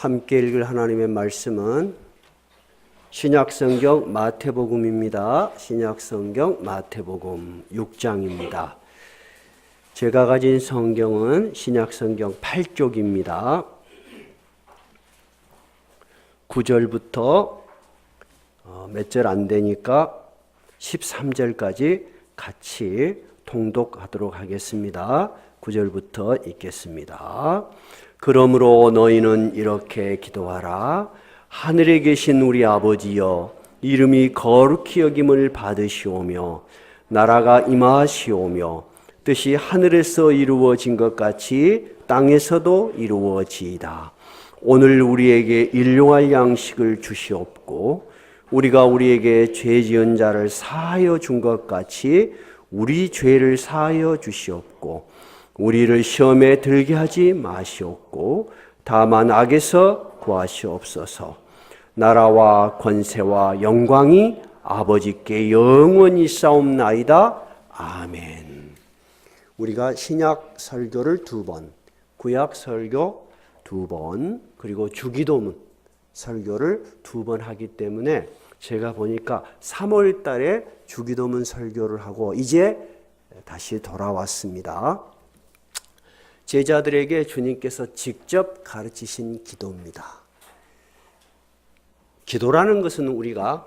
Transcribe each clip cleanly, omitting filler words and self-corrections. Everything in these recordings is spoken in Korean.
함께 읽을 하나님의 말씀은 신약성경 마태복음입니다. 신약성경 마태복음 6장입니다. 제가 가진 성경은 신약성경 8쪽입니다. 9절부터 몇 절 안 되니까 13절까지 같이 통독하도록 하겠습니다. 9절부터 읽겠습니다. 그러므로 너희는 이렇게 기도하라. 하늘에 계신 우리 아버지여, 이름이 거룩히 여김을 받으시오며 나라가 임하시오며 뜻이 하늘에서 이루어진 것 같이 땅에서도 이루어지이다. 오늘 우리에게 일용할 양식을 주시옵고 우리가 우리에게 죄 지은 자를 사하여 준 것 같이 우리 죄를 사하여 주시옵고 우리를 시험에 들게 하지 마시옵고 다만 악에서 구하시옵소서. 나라와 권세와 영광이 아버지께 영원히 싸움나이다. 아멘. 우리가 신약 설교를 2번, 구약 설교 2번, 그리고 주기도문 설교를 2번 하기 때문에 제가 보니까 3월 달에 주기도문 설교를 하고 이제 다시 돌아왔습니다. 제자들에게 주님께서 직접 가르치신 기도입니다. 기도라는 것은 우리가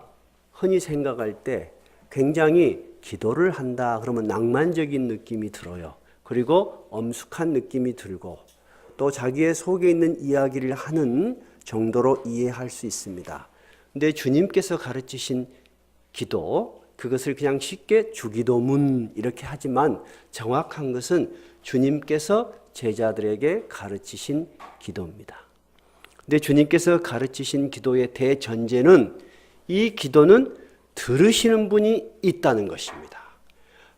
흔히 생각할 때 굉장히 기도를 한다 그러면 낭만적인 느낌이 들어요. 그리고 엄숙한 느낌이 들고 또 자기의 속에 있는 이야기를 하는 정도로 이해할 수 있습니다. 근데 주님께서 가르치신 기도, 그것을 그냥 쉽게 주기도문 이렇게 하지만 정확한 것은 주님께서 제자들에게 가르치신 기도입니다. 근데 주님께서 가르치신 기도의 대전제는 이 기도는 들으시는 분이 있다는 것입니다.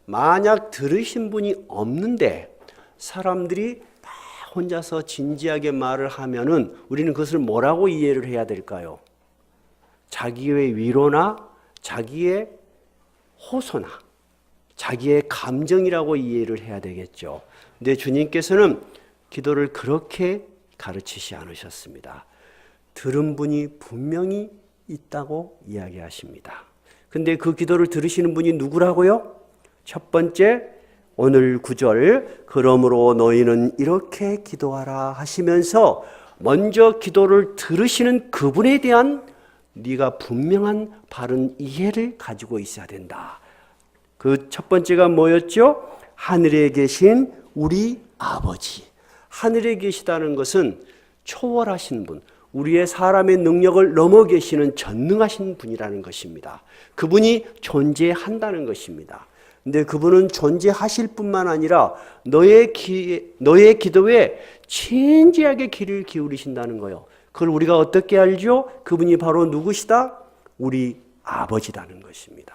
만약 들으신 분이 없는데 사람들이 다 혼자서 진지하게 말을 하면은 우리는 그것을 뭐라고 이해를 해야 될까요? 자기의 위로나 자기의 호소나 자기의 감정이라고 이해를 해야 되겠죠. 근데 주님께서는 기도를 그렇게 가르치지 않으셨습니다. 들은 분이 분명히 있다고 이야기하십니다. 근데 그 기도를 들으시는 분이 누구라고요? 첫 번째, 오늘 9절, 그러므로 너희는 이렇게 기도하라 하시면서 먼저 기도를 들으시는 그분에 대한 네가 분명한 바른 이해를 가지고 있어야 된다. 그 첫 번째가 뭐였죠? 하늘에 계신 우리 아버지. 하늘에 계시다는 것은 초월하신 분, 우리의 사람의 능력을 넘어 계시는 전능하신 분이라는 것입니다. 그분이 존재한다는 것입니다. 근데 그분은 존재하실 뿐만 아니라 너의 기도에 진지하게 귀를 기울이신다는 거예요. 그걸 우리가 어떻게 알죠? 그분이 바로 누구시다? 우리 아버지라는 것입니다.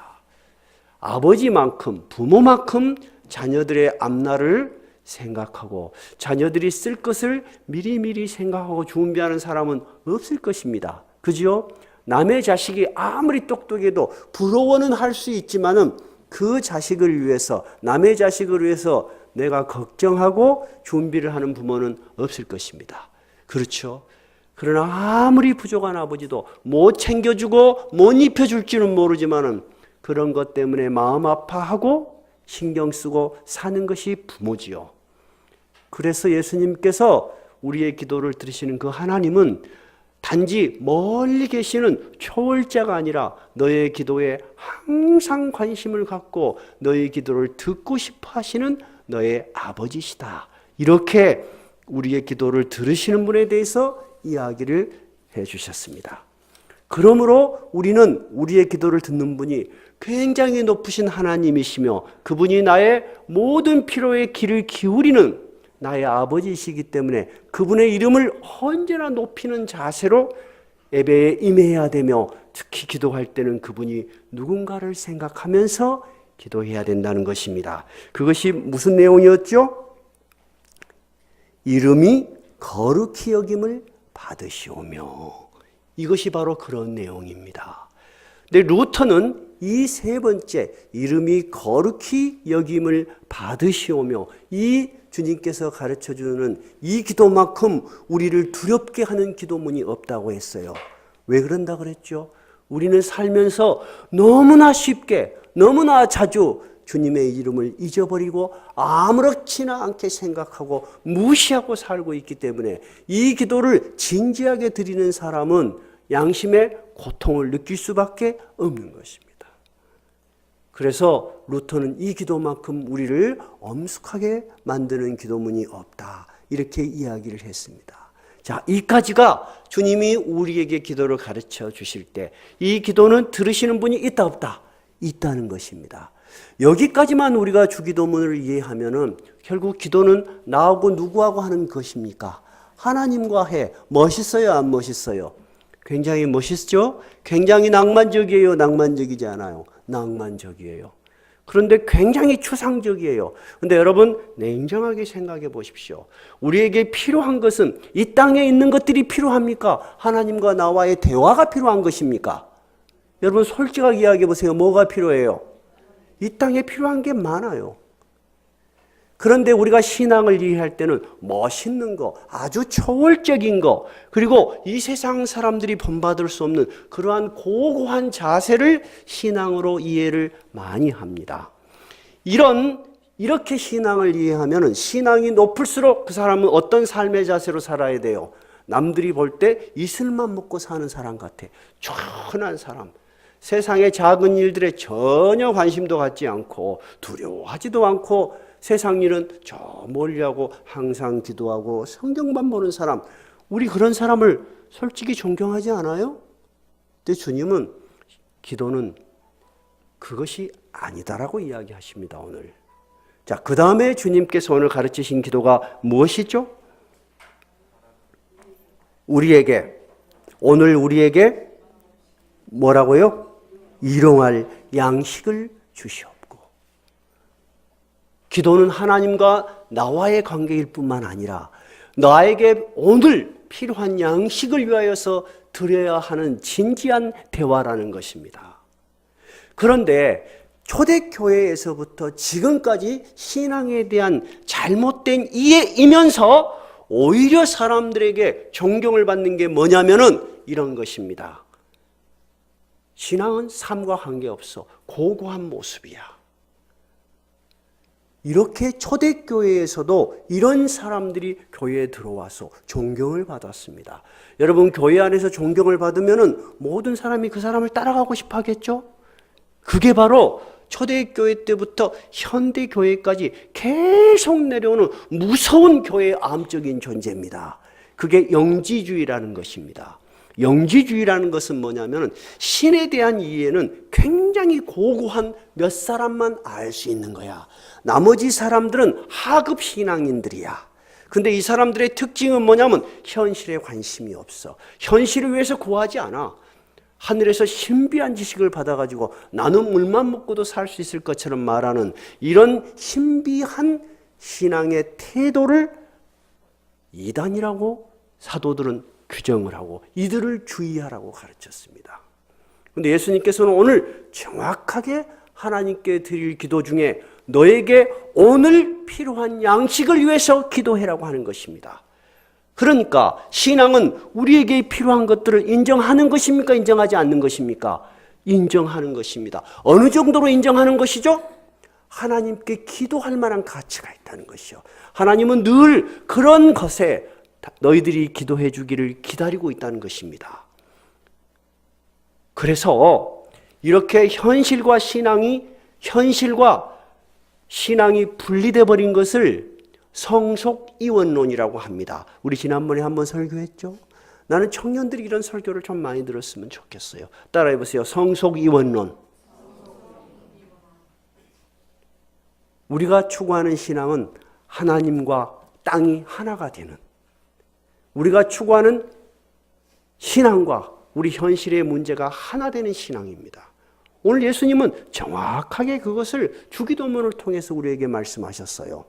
아버지만큼, 부모만큼 자녀들의 앞날을 생각하고 자녀들이 쓸 것을 미리미리 생각하고 준비하는 사람은 없을 것입니다. 그죠? 남의 자식이 아무리 똑똑해도 부러워는 할 수 있지만은 그 자식을 위해서, 남의 자식을 위해서 내가 걱정하고 준비를 하는 부모는 없을 것입니다. 그렇죠? 그러나 아무리 부족한 아버지도 못 챙겨주고 못 입혀줄지는 모르지만은 그런 것 때문에 마음 아파하고 신경 쓰고 사는 것이 부모지요. 그래서 예수님께서 우리의 기도를 들으시는 그 하나님은 단지 멀리 계시는 초월자가 아니라 너의 기도에 항상 관심을 갖고 너의 기도를 듣고 싶어 하시는 너의 아버지시다. 이렇게 우리의 기도를 들으시는 분에 대해서 이야기를 해 주셨습니다. 그러므로 우리는 우리의 기도를 듣는 분이 굉장히 높으신 하나님이시며 그분이 나의 모든 필요에 귀를 기울이는 나의 아버지이시기 때문에 그분의 이름을 언제나 높이는 자세로 예배에 임해야 되며 특히 기도할 때는 그분이 누군가를 생각하면서 기도해야 된다는 것입니다. 그것이 무슨 내용이었죠? 이름이 거룩히 여김을 받으시오며, 이것이 바로 그런 내용입니다. 근데 루터는 이 세 번째 이름이 거룩히 여김을 받으시오며, 이 주님께서 가르쳐주는 이 기도만큼 우리를 두렵게 하는 기도문이 없다고 했어요. 왜 그런다 그랬죠? 우리는 살면서 너무나 쉽게, 너무나 자주 주님의 이름을 잊어버리고 아무렇지나 않게 생각하고 무시하고 살고 있기 때문에 이 기도를 진지하게 드리는 사람은 양심의 고통을 느낄 수밖에 없는 것입니다. 그래서 루터는 이 기도만큼 우리를 엄숙하게 만드는 기도문이 없다, 이렇게 이야기를 했습니다. 자, 이까지가 주님이 우리에게 기도를 가르쳐 주실 때 이 기도는 들으시는 분이 있다 없다? 있다는 것입니다. 여기까지만 우리가 주기도문을 이해하면은 결국 기도는 나하고 누구하고 하는 것입니까? 하나님과 해. 멋있어요, 안 멋있어요? 굉장히 멋있죠? 굉장히 낭만적이에요, 낭만적이지 않아요? 낭만적이에요. 그런데 굉장히 추상적이에요. 그런데 여러분 냉정하게 생각해 보십시오. 우리에게 필요한 것은 이 땅에 있는 것들이 필요합니까? 하나님과 나와의 대화가 필요한 것입니까? 여러분 솔직하게 이야기해 보세요. 뭐가 필요해요? 이 땅에 필요한 게 많아요. 그런데 우리가 신앙을 이해할 때는 멋있는 거, 아주 초월적인 거, 그리고 이 세상 사람들이 본받을 수 없는 그러한 고고한 자세를 신앙으로 이해를 많이 합니다. 이렇게 신앙을 이해하면 신앙이 높을수록 그 사람은 어떤 삶의 자세로 살아야 돼요? 남들이 볼 때 이슬만 먹고 사는 사람 같아. 천한 사람. 세상의 작은 일들에 전혀 관심도 갖지 않고 두려워하지도 않고 세상 일은 저 멀리하고 항상 기도하고 성경만 보는 사람, 우리 그런 사람을 솔직히 존경하지 않아요? 근데 주님은 기도는 그것이 아니다라고 이야기하십니다, 오늘. 자, 그 다음에 주님께서 오늘 가르치신 기도가 무엇이죠? 오늘 우리에게 뭐라고요? 일용할 양식을 주시옵고. 기도는 하나님과 나와의 관계일 뿐만 아니라 나에게 오늘 필요한 양식을 위하여서 드려야 하는 진지한 대화라는 것입니다. 그런데 초대교회에서부터 지금까지 신앙에 대한 잘못된 이해이면서 오히려 사람들에게 존경을 받는 게 뭐냐면은 이런 것입니다. 신앙은 삶과 관계없어. 고고한 모습이야. 이렇게 초대교회에서도 이런 사람들이 교회에 들어와서 존경을 받았습니다. 여러분, 교회 안에서 존경을 받으면 모든 사람이 그 사람을 따라가고 싶어 하겠죠? 그게 바로 초대교회 때부터 현대교회까지 계속 내려오는 무서운 교회의 암적인 존재입니다. 그게 영지주의라는 것입니다. 영지주의라는 것은 뭐냐면 신에 대한 이해는 굉장히 고고한 몇 사람만 알 수 있는 거야. 나머지 사람들은 하급 신앙인들이야. 근데 이 사람들의 특징은 뭐냐면 현실에 관심이 없어. 현실을 위해서 구하지 않아. 하늘에서 신비한 지식을 받아가지고 나는 물만 먹고도 살 수 있을 것처럼 말하는 이런 신비한 신앙의 태도를 이단이라고 사도들은 규정을 하고 이들을 주의하라고 가르쳤습니다. 그런데 예수님께서는 오늘 정확하게 하나님께 드릴 기도 중에 너에게 오늘 필요한 양식을 위해서 기도해라고 하는 것입니다. 그러니까 신앙은 우리에게 필요한 것들을 인정하는 것입니까? 인정하지 않는 것입니까? 인정하는 것입니다. 어느 정도로 인정하는 것이죠? 하나님께 기도할 만한 가치가 있다는 것이요. 하나님은 늘 그런 것에 너희들이 기도해 주기를 기다리고 있다는 것입니다. 그래서 이렇게 현실과 신앙이 분리돼 버린 것을 성속이원론이라고 합니다. 우리 지난번에 한번 설교했죠? 나는 청년들이 이런 설교를 좀 많이 들었으면 좋겠어요. 따라해 보세요. 성속이원론. 우리가 추구하는 신앙은 하나님과 땅이 하나가 되는, 우리가 추구하는 신앙과 우리 현실의 문제가 하나 되는 신앙입니다. 오늘 예수님은 정확하게 그것을 주기도문을 통해서 우리에게 말씀하셨어요.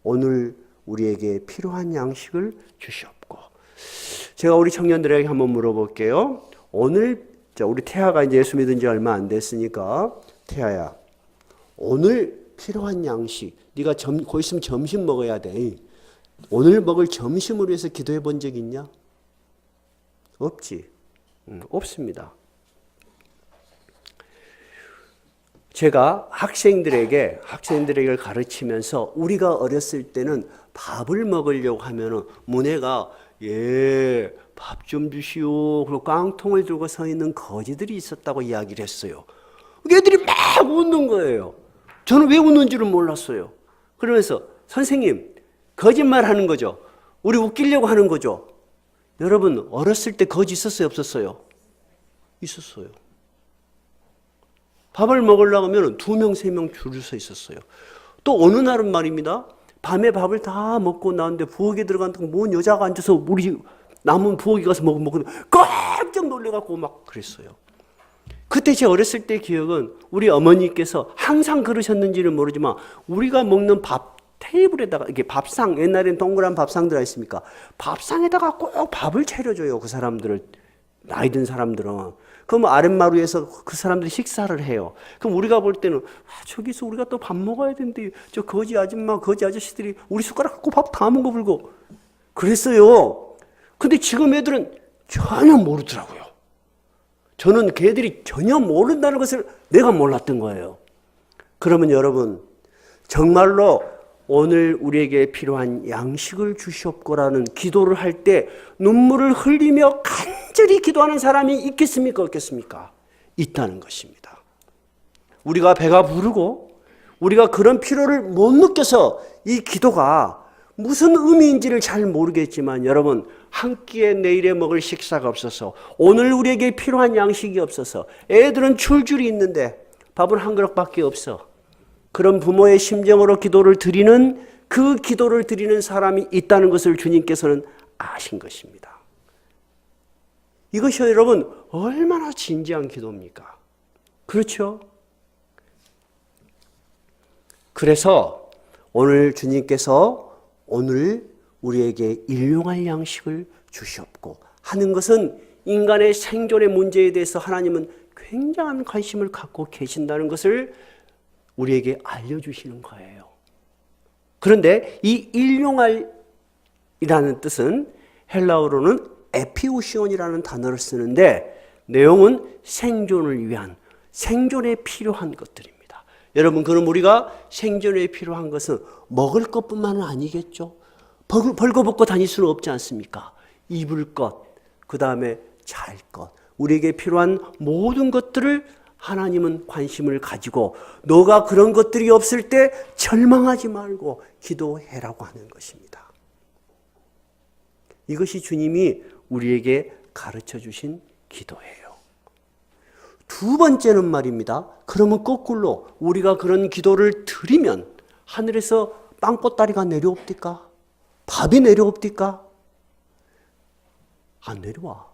오늘 우리에게 필요한 양식을 주시옵고. 제가 우리 청년들에게 한번 물어볼게요. 오늘 자, 우리 태아가 이제 예수 믿은 지 얼마 안 됐으니까, 태아야, 오늘 필요한 양식, 네가 곧 있으면 점심 먹어야 돼. 오늘 먹을 점심을 위해서 기도해 본 적 있냐? 없지. 없습니다. 제가 학생들에게 가르치면서 우리가 어렸을 때는 밥을 먹으려고 하면은 문에가 밥 좀 주시오. 그리고 깡통을 들고 서 있는 거지들이 있었다고 이야기를 했어요. 애들이 막 웃는 거예요. 저는 왜 웃는지를 몰랐어요. 그러면서 선생님, 거짓말 하는 거죠. 우리 웃기려고 하는 거죠. 여러분, 어렸을 때 거지 있었어요, 없었어요? 있었어요. 밥을 먹으려고 하면 2명, 3명 줄을 서 있었어요. 또 어느 날은 말입니다. 밤에 밥을 다 먹고 나왔는데 부엌에 들어갔는데 뭔 여자가 앉아서 우리 남은 부엌에 가서 먹고 깜짝 놀래갖고 막 그랬어요. 그때 제 어렸을 때 기억은 우리 어머니께서 항상 그러셨는지는 모르지만 우리가 먹는 밥 테이블에다가 이게 밥상, 옛날에는 동그란 밥상 들어 있습니까? 밥상에다가 꼭 밥을 차려줘요. 그 사람들을, 나이 든 사람들은. 그럼 아랫마루에서 그 사람들이 식사를 해요. 그럼 우리가 볼 때는 저기서 우리가 또 밥 먹어야 되는데 저 거지 아줌마, 거지 아저씨들이 우리 숟가락 갖고 밥 다 먹어버리고 그랬어요. 근데 지금 애들은 전혀 모르더라고요. 저는 걔들이 전혀 모른다는 것을 내가 몰랐던 거예요. 그러면 여러분, 정말로 오늘 우리에게 필요한 양식을 주시옵고라는 기도를 할 때 눈물을 흘리며 간절히 기도하는 사람이 있겠습니까? 없겠습니까? 있다는 것입니다. 우리가 배가 부르고 우리가 그런 필요를 못 느껴서 이 기도가 무슨 의미인지를 잘 모르겠지만 여러분, 한 끼에 내일에 먹을 식사가 없어서 오늘 우리에게 필요한 양식이 없어서 애들은 줄줄이 있는데 밥은 한 그릇밖에 없어. 그런 부모의 심정으로 기도를 드리는, 그 기도를 드리는 사람이 있다는 것을 주님께서는 아신 것입니다. 이것이 여러분 얼마나 진지한 기도입니까? 그렇죠? 그래서 오늘 주님께서 오늘 우리에게 일용할 양식을 주시옵고 하는 것은 인간의 생존의 문제에 대해서 하나님은 굉장한 관심을 갖고 계신다는 것을 우리에게 알려주시는 거예요. 그런데 이 일용할이라는 뜻은 헬라어로는 에피우시온이라는 단어를 쓰는데 내용은 생존을 위한, 생존에 필요한 것들입니다. 여러분, 그럼 우리가 생존에 필요한 것은 먹을 것뿐만은 아니겠죠. 벌거벗고 다닐 수는 없지 않습니까? 입을 것, 그 다음에 잘 것, 우리에게 필요한 모든 것들을 하나님은 관심을 가지고 너가 그런 것들이 없을 때 절망하지 말고 기도해라고 하는 것입니다. 이것이 주님이 우리에게 가르쳐 주신 기도예요. 두 번째는 말입니다. 그러면 거꾸로 우리가 그런 기도를 드리면 하늘에서 빵꽃다리가 내려옵니까? 밥이 내려옵니까? 안 내려와.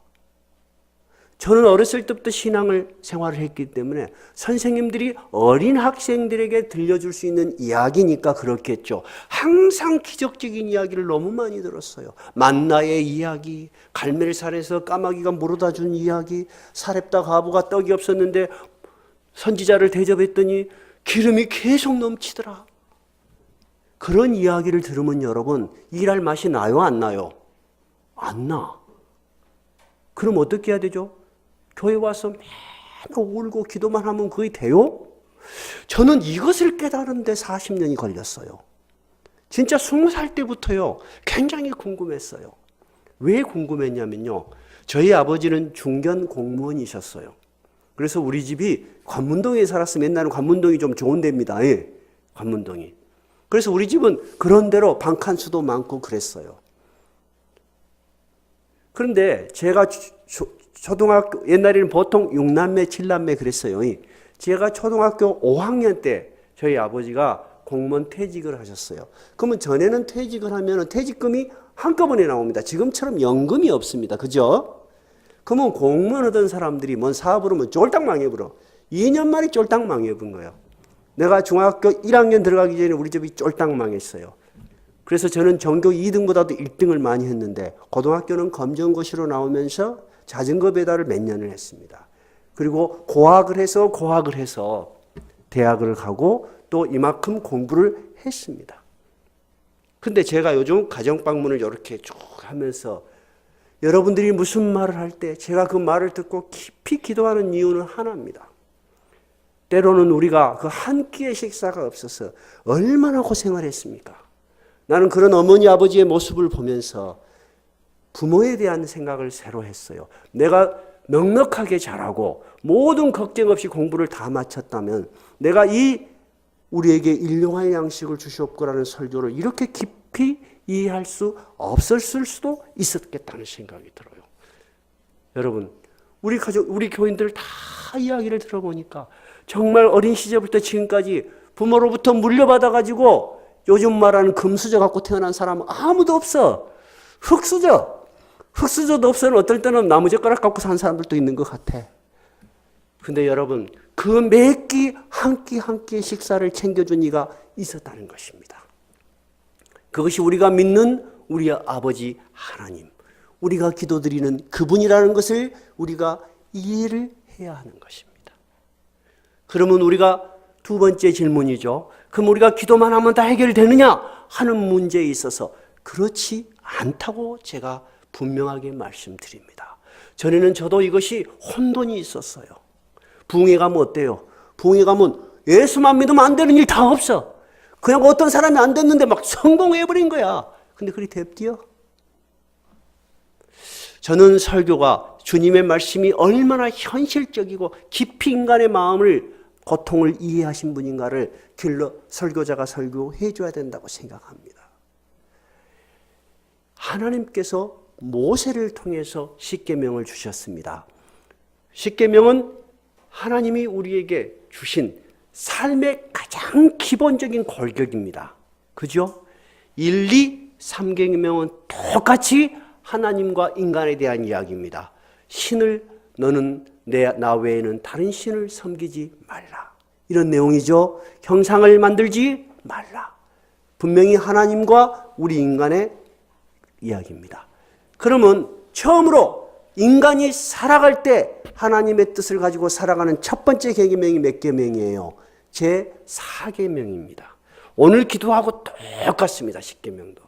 저는 어렸을 때부터 신앙을 생활을 했기 때문에 선생님들이 어린 학생들에게 들려줄 수 있는 이야기니까 그렇겠죠. 항상 기적적인 이야기를 너무 많이 들었어요. 만나의 이야기, 갈멜산에서 까마귀가 물어다 준 이야기, 사렙다 과부가 떡이 없었는데 선지자를 대접했더니 기름이 계속 넘치더라. 그런 이야기를 들으면 여러분, 일할 맛이 나요, 안 나요? 안 나. 그럼 어떻게 해야 되죠? 교회 와서 맨날 울고 기도만 하면 그게 돼요? 저는 이것을 깨달은데 40년이 걸렸어요. 진짜 20살 때부터요, 굉장히 궁금했어요. 왜 궁금했냐면요, 저희 아버지는 중견 공무원이셨어요. 그래서 우리 집이 관문동에 살았으면 옛날에는 관문동이 좀 좋은 데입니다. 예, 관문동이. 그래서 우리 집은 그런 대로 방칸수도 많고 그랬어요. 그런데 제가 초등학교, 옛날에는 보통 6남매, 7남매 그랬어요. 제가 초등학교 5학년 때 저희 아버지가 공무원 퇴직을 하셨어요. 그러면 전에는 퇴직을 하면 퇴직금이 한꺼번에 나옵니다. 지금처럼 연금이 없습니다. 그죠? 그러면 공무원 하던 사람들이 뭔 사업을 하면 쫄딱 망해버려. 2년 만에 쫄딱 망해본 거예요. 내가 중학교 1학년 들어가기 전에 우리 집이 쫄딱 망했어요. 그래서 저는 전교 2등보다도 1등을 많이 했는데 고등학교는 검정고시로 나오면서 자전거 배달을 몇 년을 했습니다. 그리고 고학을 해서 대학을 가고 또 이만큼 공부를 했습니다. 근데 제가 요즘 가정방문을 이렇게 쭉 하면서 여러분들이 무슨 말을 할 때 제가 그 말을 듣고 깊이 기도하는 이유는 하나입니다. 때로는 우리가 그 한 끼의 식사가 없어서 얼마나 고생을 했습니까? 나는 그런 어머니 아버지의 모습을 보면서 부모에 대한 생각을 새로 했어요. 내가 넉넉하게 자라고 모든 걱정 없이 공부를 다 마쳤다면 내가 이 우리에게 일용할 양식을 주시옵고라는 설교를 이렇게 깊이 이해할 수 없었을 수도 있었겠다는 생각이 들어요. 여러분, 우리 가족, 우리 교인들 다 이야기를 들어보니까 정말 어린 시절부터 지금까지 부모로부터 물려받아가지고 요즘 말하는 금수저 갖고 태어난 사람은 아무도 없어. 흙수저도 없어는 어떨 때는 나무젓가락 갖고 산 사람들도 있는 것 같아. 근데 여러분, 그 매 끼 한 끼의 식사를 챙겨준 이가 있었다는 것입니다. 그것이 우리가 믿는 우리 아버지 하나님, 우리가 기도드리는 그분이라는 것을 우리가 이해를 해야 하는 것입니다. 그러면 우리가 두 번째 질문이죠. 그럼 우리가 기도만 하면 다 해결되느냐 하는 문제에 있어서 그렇지 않다고 제가 분명하게 말씀드립니다. 전에는 저도 이것이 혼돈이 있었어요. 부흥회 가면 어때요? 부흥회 가면 예수만 믿으면 안 되는 일 다 없어. 그냥 어떤 사람이 안 됐는데 막 성공해버린 거야. 근데 그리 됩디요? 저는 설교가 주님의 말씀이 얼마나 현실적이고 깊이 인간의 마음을 고통을 이해하신 분인가를 길러 설교자가 설교해 줘야 된다고 생각합니다. 하나님께서 모세를 통해서 십계명을 주셨습니다. 십계명은 하나님이 우리에게 주신 삶의 가장 기본적인 골격입니다. 그죠? 1, 2, 3계명은 똑같이 하나님과 인간에 대한 이야기입니다. 너는 나 외에는 다른 신을 섬기지 말라. 이런 내용이죠. 형상을 만들지 말라. 분명히 하나님과 우리 인간의 이야기입니다. 그러면 처음으로 인간이 살아갈 때 하나님의 뜻을 가지고 살아가는 첫 번째 계명이 몇 계명이에요? 제4계명입니다. 오늘 기도하고 똑같습니다. 10계명도.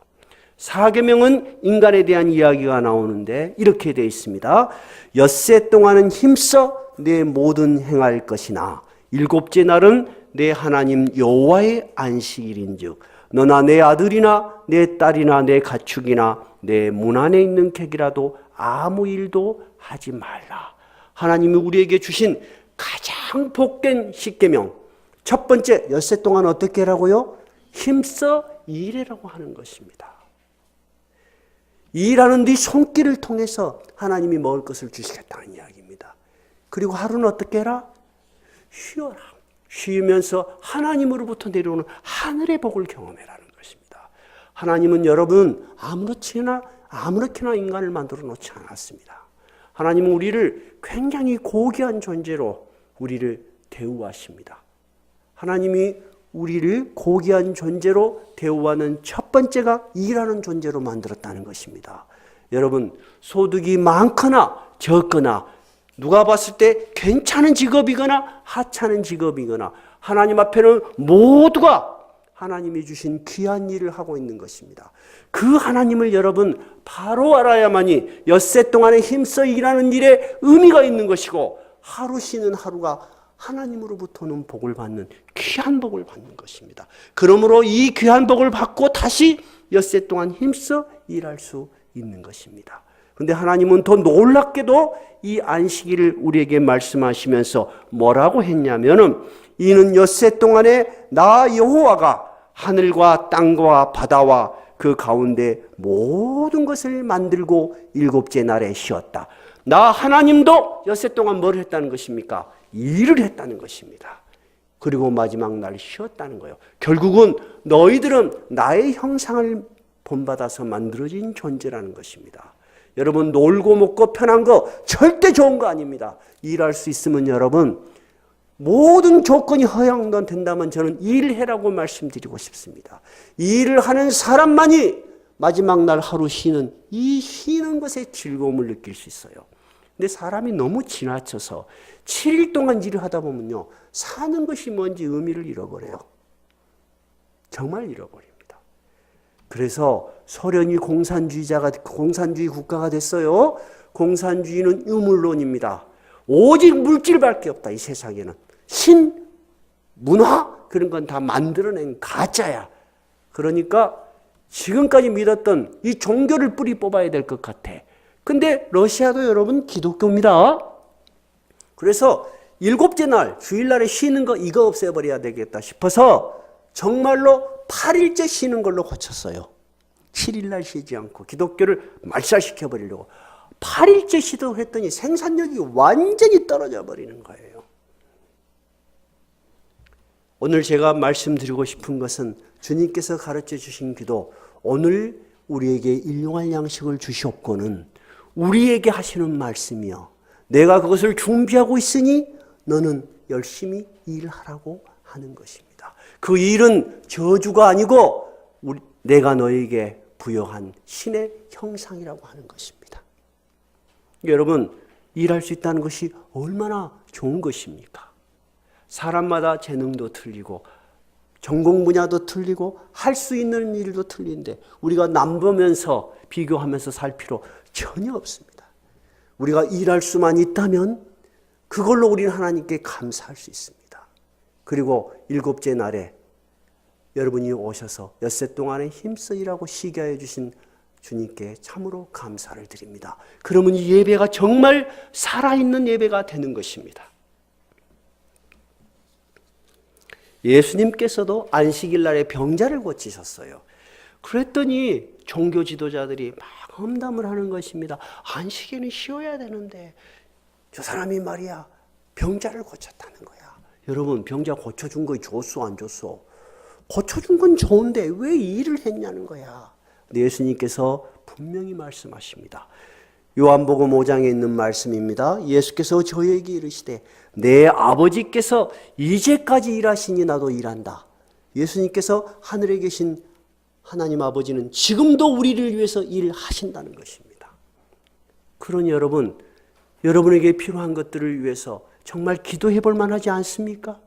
4계명은 인간에 대한 이야기가 나오는데 이렇게 되어 있습니다. 엿새 동안은 힘써 내 모든 행할 것이나 일곱째 날은 내 하나님 여호와의 안식일인즉 너나 내 아들이나 내 딸이나 내 가축이나 내 문 안에 있는 객이라도 아무 일도 하지 말라. 하나님이 우리에게 주신 가장 복된 십계명. 첫 번째, 엿새 동안 어떻게 하라고요? 힘써 일해라고 하는 것입니다. 일하는 네 손길을 통해서 하나님이 먹을 것을 주시겠다는 이야기입니다. 그리고 하루는 어떻게 해라? 쉬어라. 쉬면서 하나님으로부터 내려오는 하늘의 복을 경험해라는 것입니다. 하나님은 여러분 아무렇게나 인간을 만들어 놓지 않았습니다. 하나님은 우리를 굉장히 고귀한 존재로 우리를 대우하십니다. 하나님이 우리를 고귀한 존재로 대우하는 첫 번째가 일하는 존재로 만들었다는 것입니다. 여러분, 소득이 많거나 적거나 누가 봤을 때 괜찮은 직업이거나 하찮은 직업이거나 하나님 앞에는 모두가 하나님이 주신 귀한 일을 하고 있는 것입니다. 그 하나님을 여러분 바로 알아야만이 엿새 동안에 힘써 일하는 일에 의미가 있는 것이고 하루 쉬는 하루가 하나님으로부터는 복을 받는 귀한 복을 받는 것입니다. 그러므로 이 귀한 복을 받고 다시 엿새 동안 힘써 일할 수 있는 것입니다. 그런데 하나님은 더 놀랍게도 이 안식일을 우리에게 말씀하시면서 뭐라고 했냐면은 이는 엿새 동안에 나 여호와가 하늘과 땅과 바다와 그 가운데 모든 것을 만들고 일곱째 날에 쉬었다. 나 하나님도 엿새 동안 뭘 했다는 것입니까? 일을 했다는 것입니다. 그리고 마지막 날 쉬었다는 거예요. 결국은 너희들은 나의 형상을 본받아서 만들어진 존재라는 것입니다. 여러분, 놀고 먹고 편한 거 절대 좋은 거 아닙니다. 일할 수 있으면 여러분 모든 조건이 허용된다면 저는 일해라고 말씀드리고 싶습니다. 일을 하는 사람만이 마지막 날 하루 쉬는 이 쉬는 것에 즐거움을 느낄 수 있어요. 근데 사람이 너무 지나쳐서 7일 동안 일을 하다 보면요, 사는 것이 뭔지 의미를 잃어버려요. 정말 잃어버립니다. 그래서 소련이 공산주의 국가가 됐어요. 공산주의는 유물론입니다. 오직 물질밖에 없다. 이 세상에는 신, 문화 그런 건 다 만들어낸 가짜야. 그러니까 지금까지 믿었던 이 종교를 뿌리 뽑아야 될 것 같아. 근데 러시아도 여러분 기독교입니다. 그래서 7째 날 주일날에 쉬는 거 이거 없애버려야 되겠다 싶어서 정말로 8일째 쉬는 걸로 고쳤어요. 7일날 쉬지 않고 기독교를 말살시켜버리려고 8일째 시도를 했더니 생산력이 완전히 떨어져 버리는 거예요. 오늘 제가 말씀드리고 싶은 것은 주님께서 가르쳐 주신 기도, 오늘 우리에게 일용할 양식을 주시옵고는 우리에게 하시는 말씀이요, 내가 그것을 준비하고 있으니 너는 열심히 일하라고 하는 것입니다. 그 일은 저주가 아니고 내가 너에게 부여한 신의 형상이라고 하는 것입니다. 여러분, 일할 수 있다는 것이 얼마나 좋은 것입니까? 사람마다 재능도 틀리고 전공 분야도 틀리고 할 수 있는 일도 틀린데 우리가 남보면서 비교하면서 살 필요 전혀 없습니다. 우리가 일할 수만 있다면 그걸로 우리는 하나님께 감사할 수 있습니다. 그리고 7째 날에 여러분이 오셔서 엿새 동안에 힘써 일하고 쉬게 하여 주신 주님께 참으로 감사를 드립니다. 그러면 이 예배가 정말 살아있는 예배가 되는 것입니다. 예수님께서도 안식일 날에 병자를 고치셨어요. 그랬더니 종교 지도자들이 막 험담을 하는 것입니다. 안식일은 쉬어야 되는데 저 사람이 말이야 병자를 고쳤다는 거야. 여러분, 병자 고쳐준 거 좋소 안 좋소? 고쳐준 건 좋은데 왜 이 일을 했냐는 거야. 근데 예수님께서 분명히 말씀하십니다. 요한복음 5장에 있는 말씀입니다. 예수께서 저에게 이르시되 내 아버지께서 이제까지 일하시니 나도 일한다. 예수님께서 하늘에 계신 하나님 아버지는 지금도 우리를 위해서 일하신다는 것입니다. 그러니 여러분, 여러분에게 필요한 것들을 위해서 정말 기도해 볼 만하지 않습니까?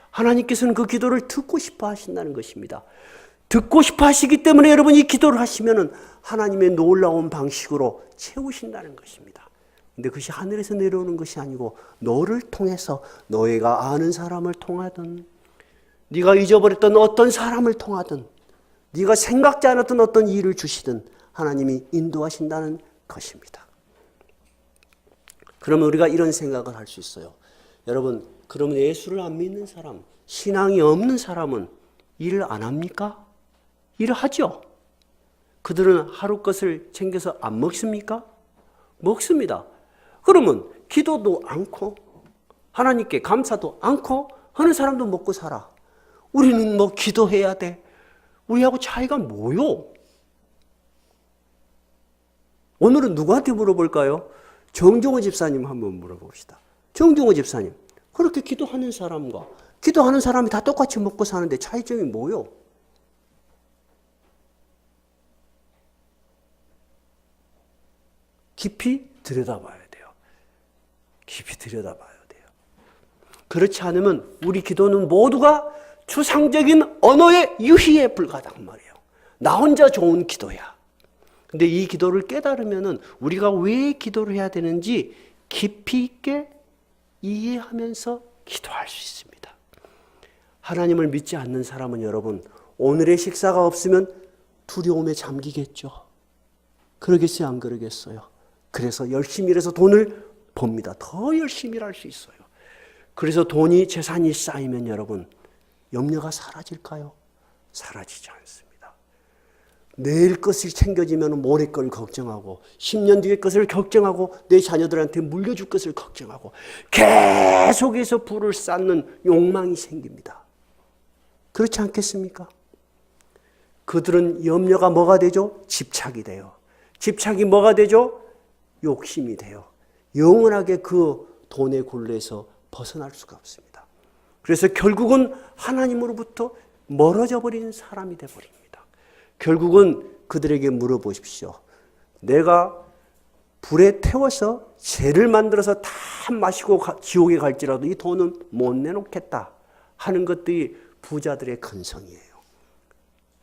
하나님께서는 그 기도를 듣고 싶어 하신다는 것입니다. 듣고 싶어 하시기 때문에 여러분이 기도를 하시면은 하나님의 놀라운 방식으로 채우신다는 것입니다. 근데 그것이 하늘에서 내려오는 것이 아니고 너를 통해서, 너희가 아는 사람을 통하든 네가 잊어버렸던 어떤 사람을 통하든 네가 생각지 않았던 어떤 일을 주시든 하나님이 인도하신다는 것입니다. 그러면 우리가 이런 생각을 할 수 있어요. 여러분, 그러면 예수를 안 믿는 사람, 신앙이 없는 사람은 일을 안 합니까? 일을 하죠. 그들은 하루 것을 챙겨서 안 먹습니까? 먹습니다. 그러면 기도도 않고 하나님께 감사도 않고 하는 사람도 먹고 살아. 우리는 뭐 기도해야 돼. 우리하고 차이가 뭐요? 오늘은 누구한테 물어볼까요? 정종호 집사님 한번 물어봅시다. 정종호 집사님, 그렇게 기도하는 사람과 기도하는 사람이 다 똑같이 먹고 사는데 차이점이 뭐요? 깊이 들여다봐야 돼요. 깊이 들여다봐야 돼요. 그렇지 않으면 우리 기도는 모두가 추상적인 언어의 유희에 불과하단 말이에요. 나 혼자 좋은 기도야. 근데 이 기도를 깨달으면은 우리가 왜 기도를 해야 되는지 깊이 있게 이해하면서 기도할 수 있습니다. 하나님을 믿지 않는 사람은 여러분, 오늘의 식사가 없으면 두려움에 잠기겠죠. 그러겠어요, 안 그러겠어요? 그래서 열심히 일해서 돈을 법니다. 더 열심히 일할 수 있어요. 그래서 돈이, 재산이 쌓이면 여러분, 염려가 사라질까요? 사라지지 않습니다. 내일 것을 챙겨지면 모레 걸 걱정하고 10년 뒤의 것을 걱정하고 내 자녀들한테 물려줄 것을 걱정하고 계속해서 부를 쌓는 욕망이 생깁니다. 그렇지 않겠습니까? 그들은 염려가 뭐가 되죠? 집착이 돼요. 집착이 뭐가 되죠? 욕심이 돼요. 영원하게 그 돈의 굴레에서 벗어날 수가 없습니다. 그래서 결국은 하나님으로부터 멀어져 버리는 사람이 되어버립니다. 결국은 그들에게 물어보십시오. 내가 불에 태워서 죄를 만들어서 다 마시고 지옥에 갈지라도 이 돈은 못 내놓겠다 하는 것들이 부자들의 근성이에요.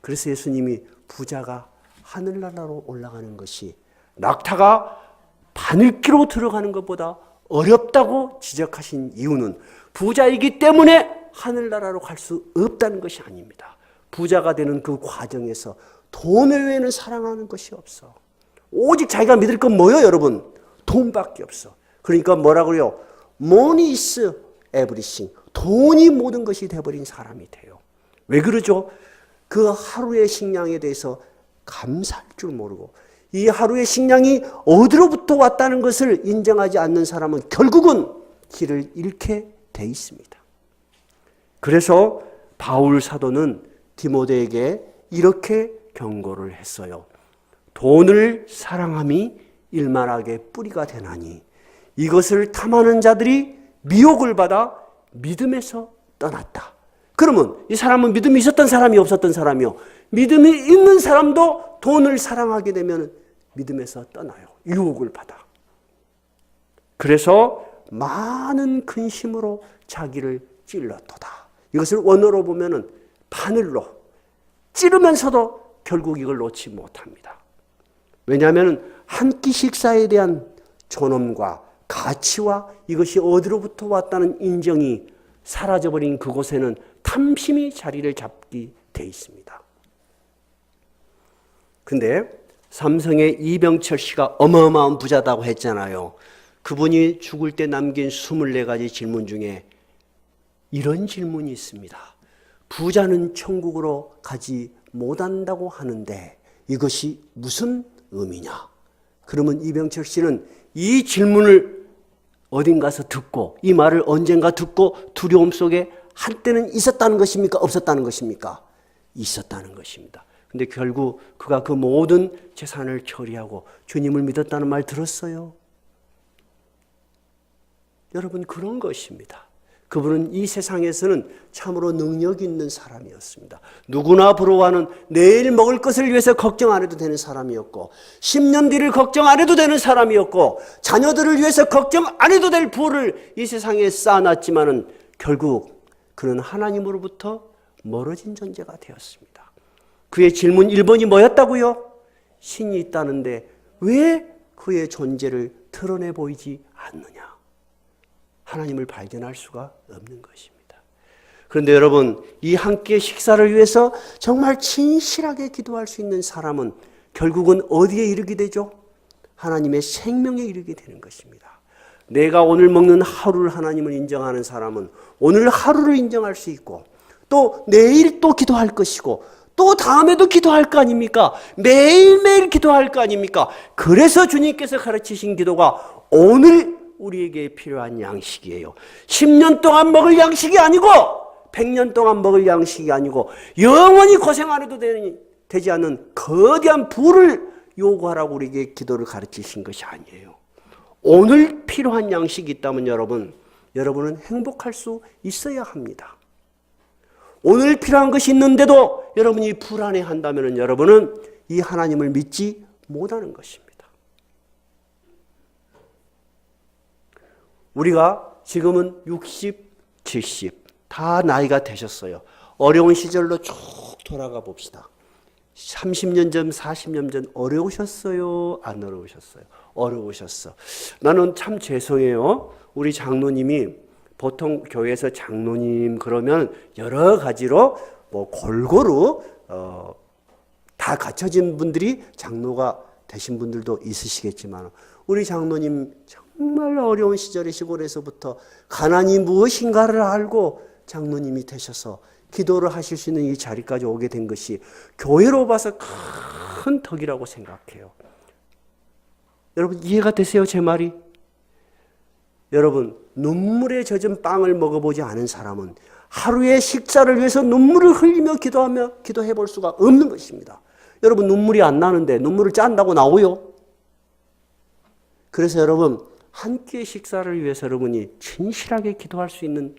그래서 예수님이 부자가 하늘나라로 올라가는 것이 낙타가 바늘기로 들어가는 것보다 어렵다고 지적하신 이유는 부자이기 때문에 하늘나라로 갈 수 없다는 것이 아닙니다. 부자가 되는 그 과정에서 돈 외에는 사랑하는 것이 없어. 오직 자기가 믿을 건 뭐예요, 여러분? 돈밖에 없어. 그러니까 뭐라고요? Money is everything. 돈이 모든 것이 되어버린 사람이 돼요. 왜 그러죠? 그 하루의 식량에 대해서 감사할 줄 모르고 이 하루의 식량이 어디로부터 왔다는 것을 인정하지 않는 사람은 결국은 길을 잃게 돼 있습니다. 그래서 바울 사도는 디모데에게 이렇게 경고를 했어요. 돈을 사랑함이 일만하게 뿌리가 되나니 이것을 탐하는 자들이 미혹을 받아 믿음에서 떠났다. 그러면 이 사람은 믿음이 있었던 사람이 없었던 사람이요. 믿음이 있는 사람도 돈을 사랑하게 되면 믿음에서 떠나요. 유혹을 받아. 그래서 많은 근심으로 자기를 찔렀도다. 이것을 원어로 보면은 바늘로 찌르면서도 결국 이걸 놓지 못합니다. 왜냐하면 한 끼 식사에 대한 존엄과 가치와 이것이 어디로부터 왔다는 인정이 사라져버린 그곳에는 탐심이 자리를 잡게 돼 있습니다. 근데 삼성의 이병철 씨가 어마어마한 부자다고 했잖아요. 그분이 죽을 때 남긴 24가지 질문 중에 이런 질문이 있습니다. 부자는 천국으로 가지 못한다고 하는데 이것이 무슨 의미냐? 그러면 이병철 씨는 이 질문을 어딘가서 듣고 이 말을 언젠가 듣고 두려움 속에 한때는 있었다는 것입니까? 없었다는 것입니까? 있었다는 것입니다. 근데 결국 그가 그 모든 재산을 처리하고 주님을 믿었다는 말 들었어요? 여러분, 그런 것입니다. 그분은 이 세상에서는 참으로 능력 있는 사람이었습니다. 누구나 부러워하는 내일 먹을 것을 위해서 걱정 안 해도 되는 사람이었고 10년 뒤를 걱정 안 해도 되는 사람이었고 자녀들을 위해서 걱정 안 해도 될 부를 이 세상에 쌓아놨지만은 결국 그는 하나님으로부터 멀어진 존재가 되었습니다. 그의 질문 1번이 뭐였다고요? 신이 있다는데 왜 그의 존재를 드러내 보이지 않느냐? 하나님을 발견할 수가 없는 것입니다. 그런데 여러분, 이 한 끼의 식사를 위해서 정말 진실하게 기도할 수 있는 사람은 결국은 어디에 이르게 되죠? 하나님의 생명에 이르게 되는 것입니다. 내가 오늘 먹는 하루를 하나님을 인정하는 사람은 오늘 하루를 인정할 수 있고 또 내일 또 기도할 것이고 또 다음에도 기도할 거 아닙니까? 매일매일 기도할 거 아닙니까? 그래서 주님께서 가르치신 기도가 오늘 우리에게 필요한 양식이에요. 10년 동안 먹을 양식이 아니고 100년 동안 먹을 양식이 아니고 영원히 고생 안 해도 되지 않는 거대한 부를 요구하라고 우리에게 기도를 가르치신 것이 아니에요. 오늘 필요한 양식이 있다면 여러분은 행복할 수 있어야 합니다. 오늘 필요한 것이 있는데도 여러분이 불안해한다면 여러분은 이 하나님을 믿지 못하는 것입니다. 우리가 지금은 60, 70 다 나이가 되셨어요. 어려운 시절로 쭉 돌아가 봅시다. 30년 전, 40년 전 어려우셨어요? 안 어려우셨어요? 어려우셨어. 나는 참 죄송해요. 우리 장로님이 보통 교회에서 장로님 그러면 여러 가지로 뭐 골고루 다 갖춰진 분들이 장로가 되신 분들도 있으시겠지만 우리 장로님 정말 어려운 시절에 시골에서부터 가난이 무엇인가를 알고 장로님이 되셔서 기도를 하실 수 있는 이 자리까지 오게 된 것이 교회로 봐서 큰 덕이라고 생각해요. 여러분 이해가 되세요? 제 말이? 여러분 눈물에 젖은 빵을 먹어보지 않은 사람은 하루의 식사를 위해서 눈물을 흘리며 기도해 볼 수가 없는 것입니다. 여러분 눈물이 안 나는데 눈물을 짠다고 나오요? 그래서 여러분 한 끼의 식사를 위해서 여러분이 진실하게 기도할 수 있는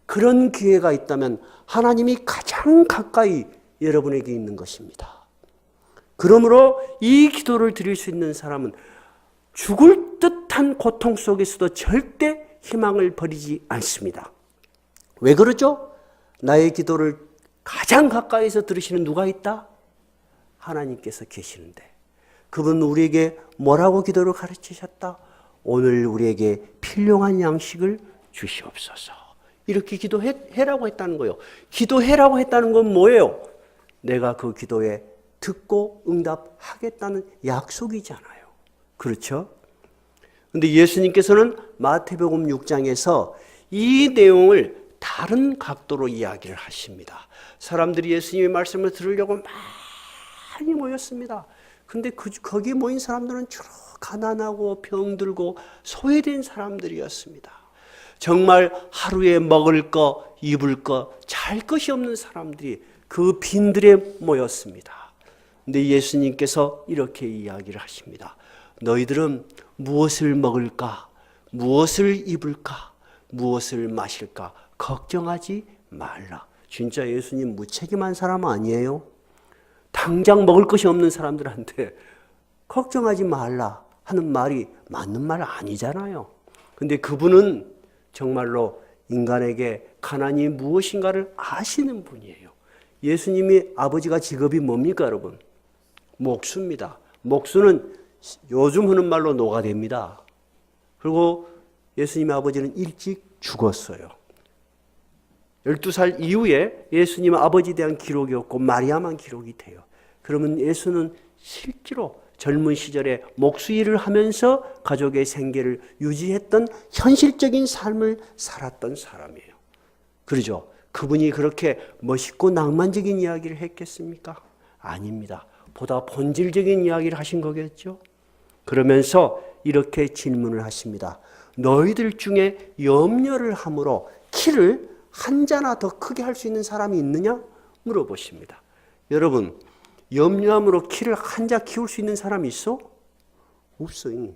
그런 기회가 있다면 하나님이 가장 가까이 여러분에게 있는 것입니다. 그러므로 이 기도를 드릴 수 있는 사람은 죽을 듯한 고통 속에서도 절대 희망을 버리지 않습니다. 왜 그러죠? 나의 기도를 가장 가까이서 들으시는 누가 있다? 하나님께서 계시는데 그분 우리에게 뭐라고 기도를 가르치셨다? 오늘 우리에게 필요한 양식을 주시옵소서. 이렇게 기도해라고 했다는 거예요. 기도해라고 했다는 건 뭐예요? 내가 그 기도에 듣고 응답하겠다는 약속이잖아요. 그렇죠? 근데 예수님께서는 마태복음 6장에서 이 내용을 다른 각도로 이야기를 하십니다. 사람들이 예수님의 말씀을 들으려고 많이 모였습니다. 근데 거기 모인 사람들은 주로 가난하고 병들고 소외된 사람들이었습니다. 정말 하루에 먹을 거, 입을 거, 잘 것이 없는 사람들이 그 빈들에 모였습니다. 근데 예수님께서 이렇게 이야기를 하십니다. 너희들은 무엇을 먹을까? 무엇을 입을까? 무엇을 마실까? 걱정하지 말라. 진짜 예수님 무책임한 사람 아니에요? 당장 먹을 것이 없는 사람들한테 걱정하지 말라 하는 말이 맞는 말 아니잖아요. 근데 그분은 정말로 인간에게 가난이 무엇인가를 아시는 분이에요. 예수님이 아버지가 직업이 뭡니까 여러분? 목수입니다. 목수는 요즘 하는 말로 노가대입니다. 그리고 예수님의 아버지는 일찍 죽었어요. 12살 이후에 예수님 아버지에 대한 기록이 없고 마리아만 기록이 돼요. 그러면 예수는 실제로 젊은 시절에 목수 일을 하면서 가족의 생계를 유지했던 현실적인 삶을 살았던 사람이에요. 그러죠? 그분이 그렇게 멋있고 낭만적인 이야기를 했겠습니까? 아닙니다. 보다 본질적인 이야기를 하신 거겠죠? 그러면서 이렇게 질문을 하십니다. 너희들 중에 염려를 함으로 키를 한 자나 더 크게 할 수 있는 사람이 있느냐? 물어보십니다. 여러분, 염려함으로 키를 한 자 키울 수 있는 사람이 있어? 없어요.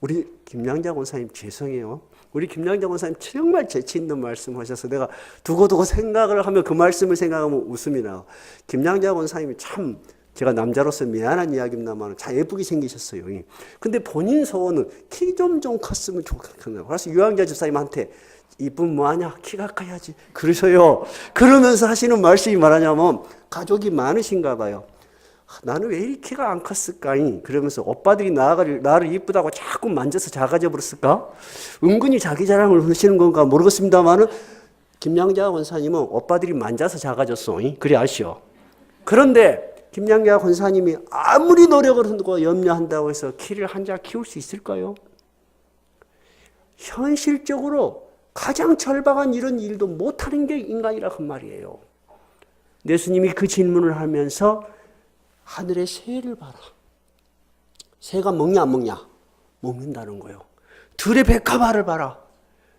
우리 김양자 권사님 죄송해요. 우리 김양자 권사님 정말 재치 있는 말씀하셔서 내가 두고두고 생각을 하면 그 말씀을 생각하면 웃음이 나요. 김양자 권사님이 참 제가 남자로서 미안한 이야기입니다만 참 예쁘게 생기셨어요. 근데 본인 소원은 키 좀 컸으면 좋겠네요. 그래서 유황자 집사님한테 이쁜 뭐하냐? 키가 커야지. 그러셔요. 그러면서 하시는 말씀이 말하냐면 가족이 많으신가 봐요. 나는 왜 이렇게 키가 안 컸을까? 그러면서 오빠들이 나를 이쁘다고 자꾸 만져서 작아져 버렸을까? 은근히 자기 자랑을 하시는 건가 모르겠습니다만은 김양자 권사님은 오빠들이 만져서 작아졌어. 그래 아시오. 그런데 김양자 권사님이 아무리 노력을 하고 염려한다고 해서 키를 한 자 키울 수 있을까요? 현실적으로 가장 절박한 이런 일도 못하는 게 인간이라고 말이에요. 예수님이 그 질문을 하면서 하늘의 새를 봐라. 새가 먹냐 안 먹냐? 먹는다는 거예요. 들의 백합화를 봐라.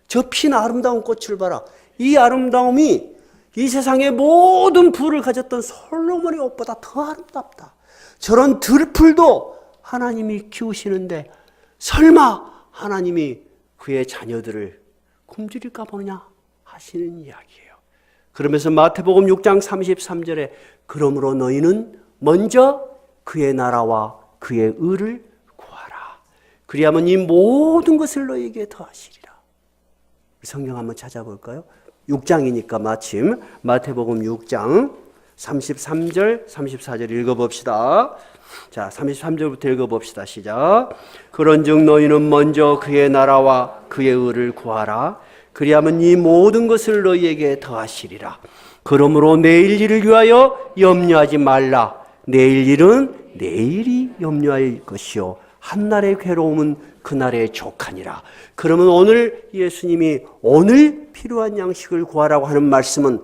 저 핀 아름다운 꽃을 봐라. 이 아름다움이 이 세상의 모든 부를 가졌던 솔로몬의 옷보다 더 아름답다. 저런 들풀도 하나님이 키우시는데 설마 하나님이 그의 자녀들을 굶주릴까 보느냐 하시는 이야기예요. 그러면서 마태복음 6장 33절에 그러므로 너희는 먼저 그의 나라와 그의 의를 구하라. 그리하면 이 모든 것을 너희에게 더하시리라. 성경 한번 찾아볼까요? 6장이니까 마침 마태복음 6장 33절 34절 읽어봅시다. 자, 33절부터 읽어봅시다. 시작. 그런즉 너희는 먼저 그의 나라와 그의 의를 구하라. 그리하면 이 모든 것을 너희에게 더하시리라. 그러므로 내일 일을 위하여 염려하지 말라. 내일 일은 내일이 염려할 것이요 한날의 괴로움은 그날의 족하니라. 그러면 오늘 예수님이 오늘 필요한 양식을 구하라고 하는 말씀은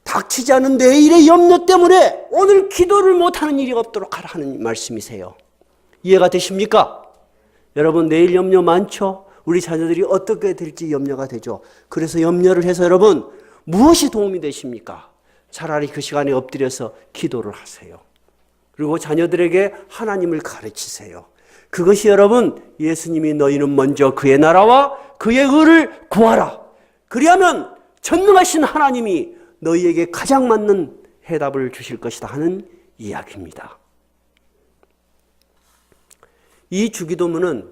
닥치지 않은 내일의 염려 때문에 오늘 기도를 못하는 일이 없도록 하라 하는 말씀이세요. 이해가 되십니까? 여러분 내일 염려 많죠? 우리 자녀들이 어떻게 될지 염려가 되죠. 그래서 염려를 해서 여러분 무엇이 도움이 되십니까? 차라리 그 시간에 엎드려서 기도를 하세요. 그리고 자녀들에게 하나님을 가르치세요. 그것이 여러분 예수님이 너희는 먼저 그의 나라와 그의 의를 구하라. 그리하면 전능하신 하나님이 너희에게 가장 맞는 해답을 주실 것이다 하는 이야기입니다. 이 주기도문은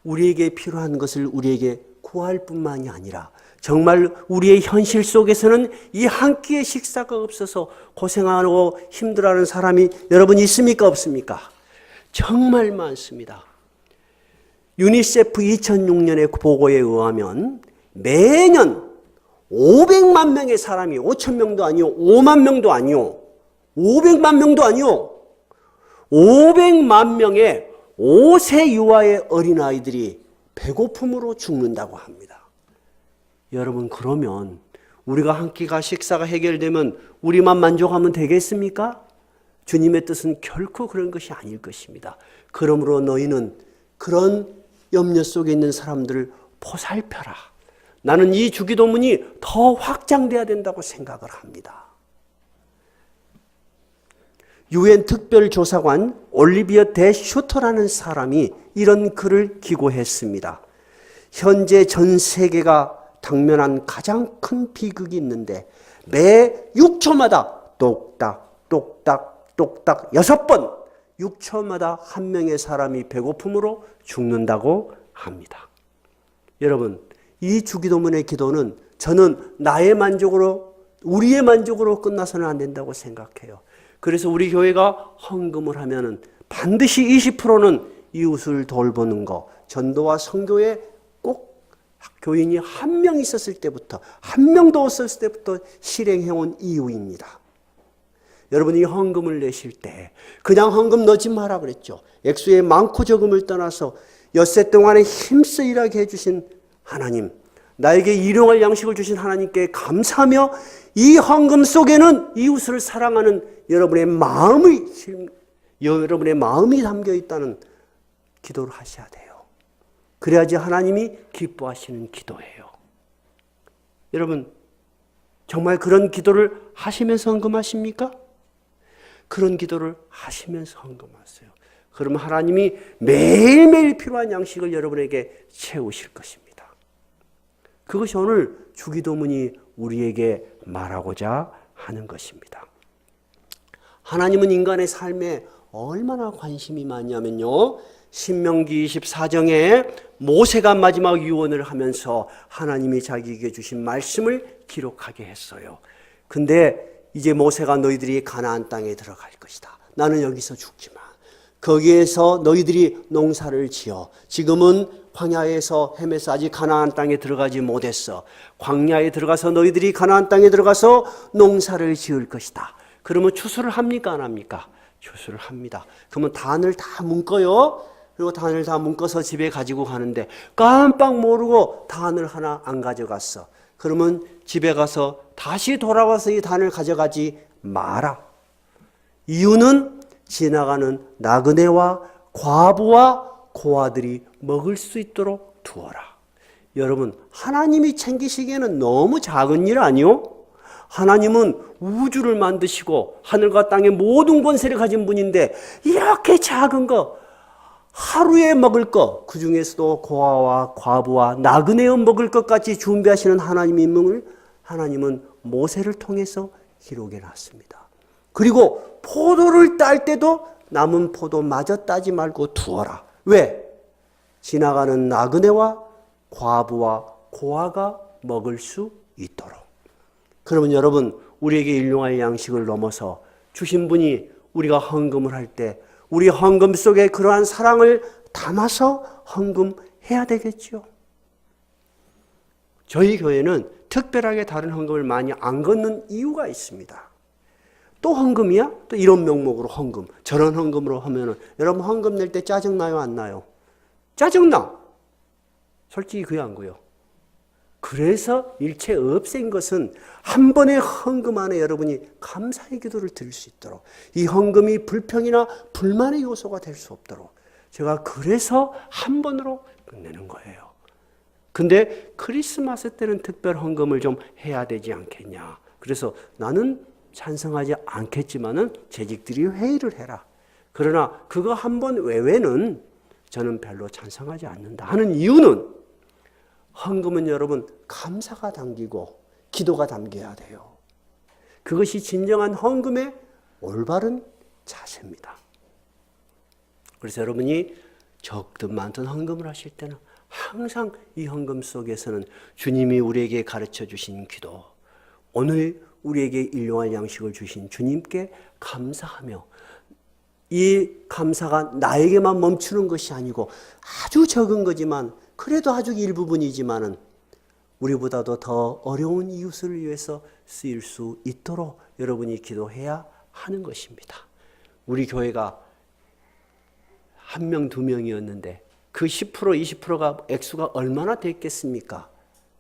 우리에게 필요한 것을 우리에게 구할 뿐만이 아니라 정말 우리의 현실 속에서는 이 한 끼의 식사가 없어서 고생하고 힘들어하는 사람이 여러분 있습니까? 없습니까? 정말 많습니다. 유니세프 2006년의 보고에 의하면 매년 500만 명의 사람이 5천 명도 아니요 5만 명도 아니요 500만 명도 아니요 500만 명의 5세 이하의 어린아이들이 배고픔으로 죽는다고 합니다. 여러분, 그러면 우리가 한 끼가 식사가 해결되면 우리만 만족하면 되겠습니까? 주님의 뜻은 결코 그런 것이 아닐 것입니다. 그러므로 너희는 그런 염려 속에 있는 사람들을 보살펴라. 나는 이 주기도문이 더 확장돼야 된다고 생각을 합니다. 유엔 특별조사관 올리비어 데 슈터라는 사람이 이런 글을 기고했습니다. 현재 전 세계가 당면한 가장 큰 비극이 있는데 매 6초마다 똑딱 똑딱 똑딱 6번 6초마다 한 명의 사람이 배고픔으로 죽는다고 합니다. 여러분, 이 주기도문의 기도는 저는 나의 만족으로 우리의 만족으로 끝나서는 안 된다고 생각해요. 그래서 우리 교회가 헌금을 하면은 반드시 20%는 이웃을 돌보는 거, 전도와 선교에 꼭 교인이 한 명 있었을 때부터, 한 명도 없었을 때부터 실행해온 이유입니다. 여러분이 헌금을 내실 때 그냥 헌금 넣지 마라 그랬죠. 액수의 많고 적음을 떠나서 엿새 동안에 힘써 일하게 해주신 하나님, 나에게 일용할 양식을 주신 하나님께 감사하며 이 헌금 속에는 이웃을 사랑하는 여러분의 마음이 담겨 있다는 기도를 하셔야 돼요. 그래야지 하나님이 기뻐하시는 기도예요. 여러분, 정말 그런 기도를 하시면서 헌금하십니까? 그런 기도를 하시면서 헌금하세요. 그러면 하나님이 매일매일 필요한 양식을 여러분에게 채우실 것입니다. 그것이 오늘 주기도문이 우리에게 말하고자 하는 것입니다. 하나님은 인간의 삶에 얼마나 관심이 많냐면요, 신명기 24장에 모세가 마지막 유언을 하면서 하나님이 자기에게 주신 말씀을 기록하게 했어요. 근데 이제 모세가 너희들이 가나안 땅에 들어갈 것이다. 나는 여기서 죽지만 거기에서 너희들이 농사를 지어. 지금은 광야에서 헤매서 아직 가나안 땅에 들어가지 못했어. 광야에 들어가서 너희들이 가나안 땅에 들어가서 농사를 지을 것이다. 그러면 추수를 합니까? 안 합니까? 추수를 합니다. 그러면 단을 다 묶어요. 그리고 단을 다 묶어서 집에 가지고 가는데 깜빡 모르고 단을 하나 안 가져갔어. 그러면 집에 가서 다시 돌아와서 이 단을 가져가지 마라. 이유는 지나가는 나그네와 과부와 고아들이 먹을 수 있도록 두어라. 여러분, 하나님이 챙기시기에는 너무 작은 일 아니요? 하나님은 우주를 만드시고 하늘과 땅의 모든 권세를 가진 분인데 이렇게 작은 거, 하루에 먹을 것, 그 중에서도 고아와 과부와 나그네의 먹을 것까지 준비하시는 하나님임을 하나님은 모세를 통해서 기록해 놨습니다. 그리고 포도를 딸 때도 남은 포도마저 따지 말고 두어라. 왜? 지나가는 나그네와 과부와 고아가 먹을 수 있도록. 그러면 여러분, 우리에게 일용할 양식을 넘어서 주신 분이 우리가 헌금을 할 때 우리 헌금 속에 그러한 사랑을 담아서 헌금해야 되겠죠. 저희 교회는 특별하게 다른 헌금을 많이 안 걷는 이유가 있습니다. 또 헌금이야? 또 이런 명목으로 헌금, 저런 헌금으로 하면은 여러분 헌금 낼 때 짜증나요? 안 나요? 짜증나. 솔직히 그게 안 고요. 그래서 일체 없앤 것은 한 번의 헌금 안에 여러분이 감사의 기도를 드릴 수 있도록, 이 헌금이 불평이나 불만의 요소가 될 수 없도록 제가 그래서 한 번으로 끝내는 거예요. 근데 크리스마스 때는 특별 헌금을 좀 해야 되지 않겠냐. 그래서 나는 찬성하지 않겠지만은 재직들이 회의를 해라. 그러나 그거 한 번 외에는 저는 별로 찬성하지 않는다 하는 이유는, 헌금은 여러분 감사가 담기고 기도가 담겨야 돼요. 그것이 진정한 헌금의 올바른 자세입니다. 그래서 여러분이 적든 많든 헌금을 하실 때는 항상 이 헌금 속에서는 주님이 우리에게 가르쳐 주신 기도, 오늘 우리에게 일용할 양식을 주신 주님께 감사하며, 이 감사가 나에게만 멈추는 것이 아니고 아주 적은 거지만, 그래도 아주 일부분이지만은 우리보다도 더 어려운 이웃을 위해서 쓰일 수 있도록 여러분이 기도해야 하는 것입니다. 우리 교회가 1명, 2명이었는데 그 10%, 20%가 액수가 얼마나 됐겠습니까?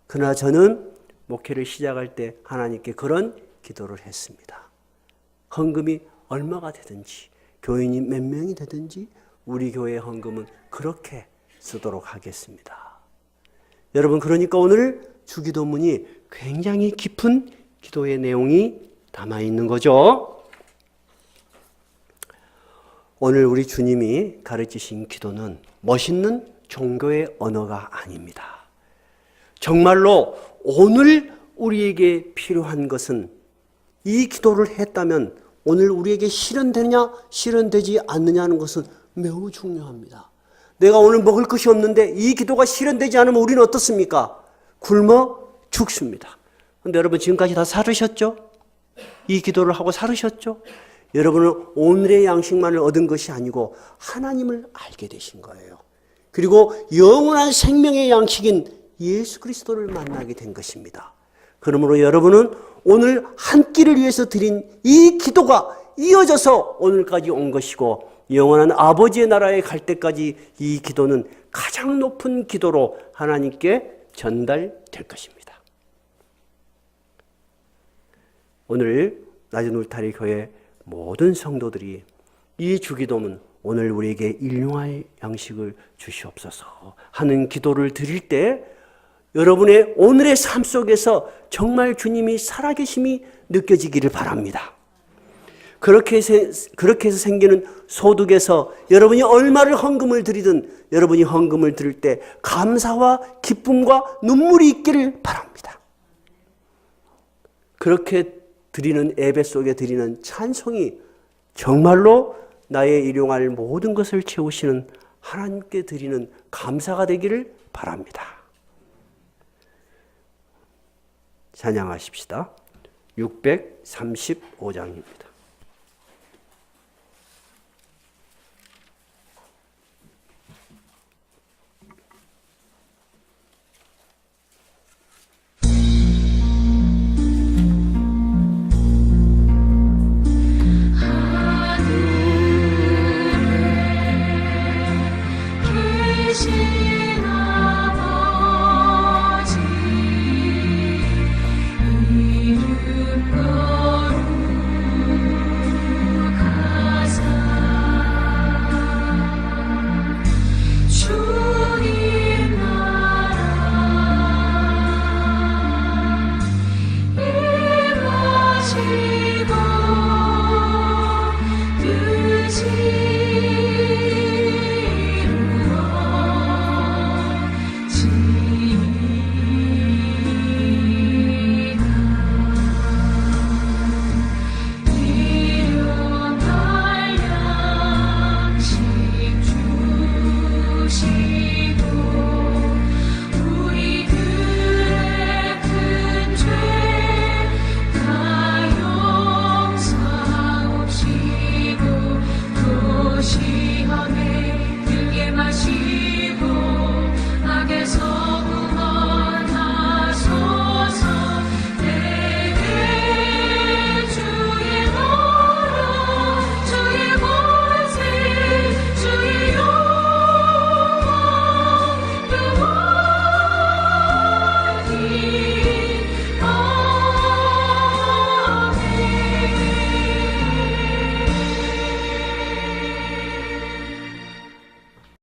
그러나 저는 목회를 시작할 때 하나님께 그런 기도를 했습니다. 헌금이 얼마가 되든지, 교인이 몇 명이 되든지 우리 교회의 헌금은 그렇게 쓰도록 하겠습니다. 여러분, 그러니까 오늘 주기도문이 굉장히 깊은 기도의 내용이 담아 있는 거죠. 오늘 우리 주님이 가르치신 기도는 멋있는 종교의 언어가 아닙니다. 정말로 오늘 우리에게 필요한 것은, 이 기도를 했다면 오늘 우리에게 실현되느냐 실현되지 않느냐는 것은 매우 중요합니다. 내가 오늘 먹을 것이 없는데 이 기도가 실현되지 않으면 우리는 어떻습니까? 굶어 죽습니다. 그런데 여러분, 지금까지 다 살으셨죠? 이 기도를 하고 살으셨죠? 여러분은 오늘의 양식만을 얻은 것이 아니고 하나님을 알게 되신 거예요. 그리고 영원한 생명의 양식인 예수 그리스도를 만나게 된 것입니다. 그러므로 여러분은 오늘 한 끼를 위해서 드린 이 기도가 이어져서 오늘까지 온 것이고, 영원한 아버지의 나라에 갈 때까지 이 기도는 가장 높은 기도로 하나님께 전달될 것입니다. 오늘 낮은 울타리 교회 모든 성도들이 이 주기도문, 오늘 우리에게 일용할 양식을 주시옵소서 하는 기도를 드릴 때 여러분의 오늘의 삶 속에서 정말 주님이 살아계심이 느껴지기를 바랍니다. 그렇게 해서 생기는 소득에서 여러분이 얼마를 헌금을 드리든 여러분이 헌금을 드릴 때 감사와 기쁨과 눈물이 있기를 바랍니다. 그렇게 드리는 예배 속에 드리는 찬송이 정말로 나의 일용할 모든 것을 채우시는 하나님께 드리는 감사가 되기를 바랍니다. 찬양하십시다. 635장입니다.